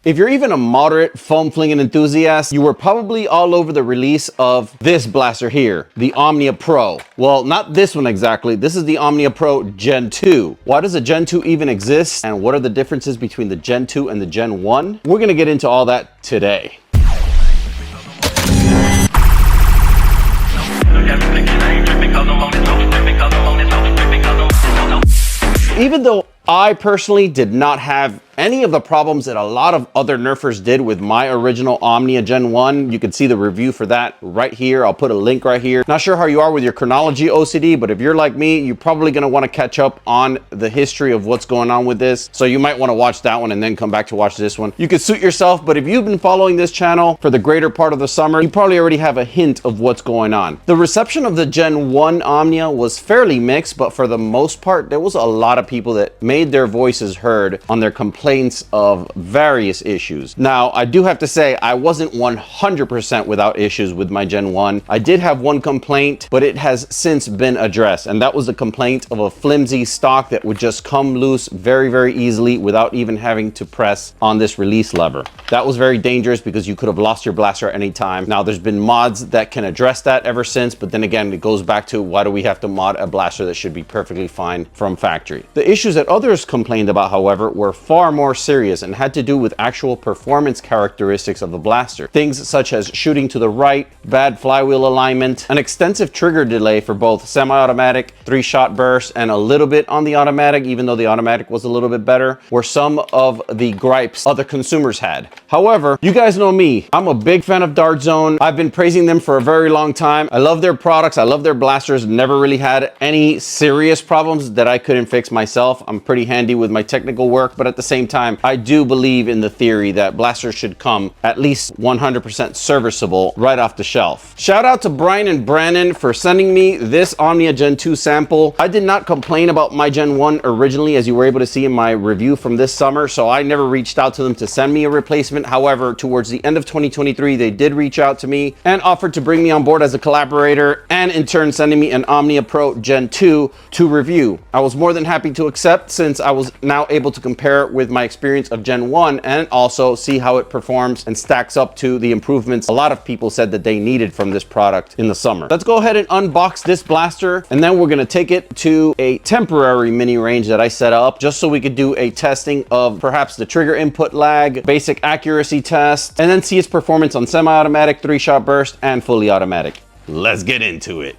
If you're even a moderate foam flinging enthusiast, you were probably all over the release of this blaster here, the Omnia Pro. Well, not this one exactly. This is the Omnia Pro Gen 2. Why does a Gen 2 even exist? And what are the differences between the Gen 2 and the Gen 1? We're gonna get into all that today. Even though I personally did not have any of the problems that a lot of other Nerfers did with my original Omnia Gen 1. You can see the review for that right here. I'll put a link right here. Not sure how you are with your chronology OCD, but if you're like me, you're probably gonna wanna catch up on the history of what's going on with this. So you might wanna watch that one and then come back to watch this one. You can suit yourself, but if you've been following this channel for the greater part of the summer, you probably already have a hint of what's going on. The reception of the Gen 1 Omnia was fairly mixed, but for the most part, there was a lot of people that made their voices heard on their complaints of various issues. Now, I do have to say, I wasn't 100% without issues with my Gen 1. I did have one complaint, but it has since been addressed, and that was the complaint of a flimsy stock that would just come loose very, very easily without even having to press on this release lever. That was very dangerous because you could have lost your blaster at any time. Now, there's been mods that can address that ever since, but then again, it goes back to why do we have to mod a blaster that should be perfectly fine from factory? The issues that others complained about, however, were far more serious and had to do with actual performance characteristics of the blaster. Things such as shooting to the right, bad flywheel alignment, an extensive trigger delay for both semi-automatic, 3-shot burst, and a little bit on the automatic, even though the automatic was a little bit better, were some of the gripes other consumers had. However, you guys know me. I'm a big fan of Dart Zone. I've been praising them for a very long time. I love their products. I love their blasters. Never really had any serious problems that I couldn't fix myself. I'm pretty handy with my technical work, but at the same time, I do believe in the theory that blasters should come at least 100% serviceable right off the shelf. Shout out to Brian and Brandon for sending me this Omnia Gen 2 sample. I did not complain about my Gen 1 originally, as you were able to see in my review from this summer, so I never reached out to them to send me a replacement. However, towards the end of 2023, they did reach out to me and offered to bring me on board as a collaborator, and in turn sending me an Omnia Pro Gen 2 to review. I was more than happy to accept, since I was now able to compare with my experience of Gen 1 and also see how it performs and stacks up to the improvements a lot of people said that they needed from this product in the summer. Let's go ahead and unbox this blaster, and then we're going to take it to a temporary mini range that I set up just so we could do a testing of perhaps the trigger input lag, basic accuracy test, and then see its performance on semi-automatic, 3-shot burst, and fully automatic. Let's get into it.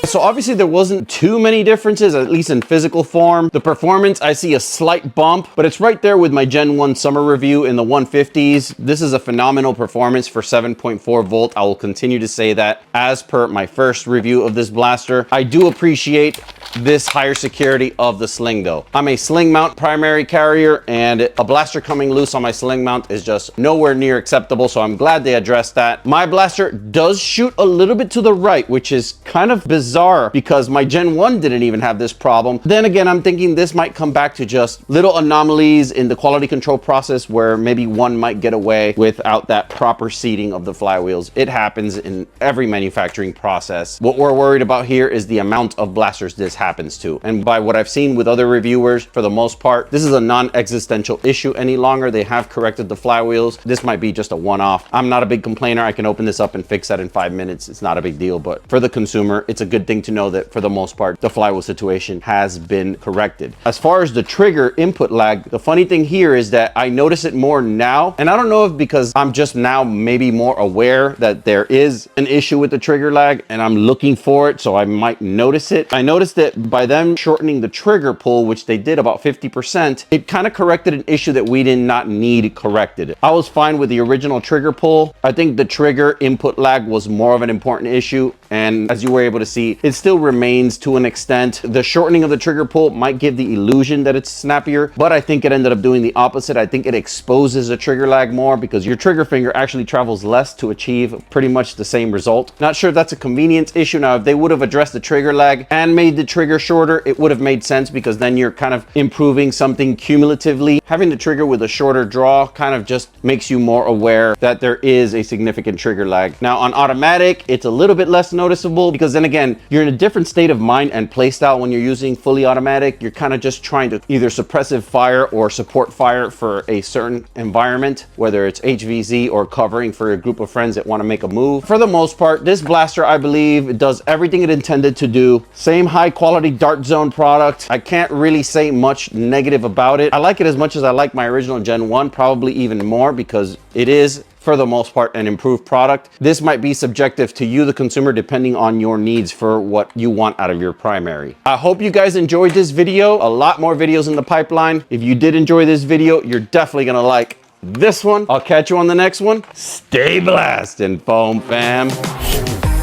So obviously there wasn't too many differences, at least in physical form. The performance, I see a slight bump, but it's right there with my Gen 1 summer review in the 150s. This is a phenomenal performance for 7.4 volt. I will continue to say that as per my first review of this blaster. I do appreciate this higher security of the sling though. I'm a sling mount primary carrier, and a blaster coming loose on my sling mount is just nowhere near acceptable, so I'm glad they addressed that. My blaster does shoot a little bit to the right, which is kind of bizarre bizarre because my Gen 1 didn't even have this problem. Then again, I'm thinking this might come back to just little anomalies in the quality control process where maybe one might get away without that proper seating of the flywheels. It happens in every manufacturing process. What we're worried about here is the amount of blasters this happens to. And by what I've seen with other reviewers, for the most part, this is a non-existential issue any longer. They have corrected the flywheels. This might be just a one-off. I'm not a big complainer. I can open this up and fix that in 5 minutes. It's not a big deal, but for the consumer, it's a good thing to know that for the most part, the flywheel situation has been corrected. As far as the trigger input lag, the funny thing here is that I notice it more now. And I don't know if because I'm just now maybe more aware that there is an issue with the trigger lag and I'm looking for it, so I might notice it. I noticed that by them shortening the trigger pull, which they did about 50%, it kind of corrected an issue that we did not need corrected. I was fine with the original trigger pull. I think the trigger input lag was more of an important issue. And as you were able to see, it still remains to an extent. The shortening of the trigger pull might give the illusion that it's snappier, but I think it ended up doing the opposite. I think it exposes the trigger lag more because your trigger finger actually travels less to achieve pretty much the same result. Not sure if that's a convenience issue. Now, if they would have addressed the trigger lag and made the trigger shorter, it would have made sense because then you're kind of improving something cumulatively. Having the trigger with a shorter draw kind of just makes you more aware that there is a significant trigger lag. Now on automatic, it's a little bit less noticeable because then again, you're in a different state of mind and play style when you're using fully automatic. You're kind of just trying to either suppressive fire or support fire for a certain environment, whether it's HVZ or covering for a group of friends that want to make a move. For the most part, this blaster, I believe, it does everything it intended to do. Same high quality Dart Zone product. I can't really say much negative about it. I like it as much as I like my original Gen 1, probably even more because it is, for the most part, an improved product. This might be subjective to you, the consumer, depending on your needs for what you want out of your primary. I hope you guys enjoyed this video. A lot more videos in the pipeline. If you did enjoy this video, you're definitely gonna like this one. I'll catch you on the next one. Stay blasted, foam fam.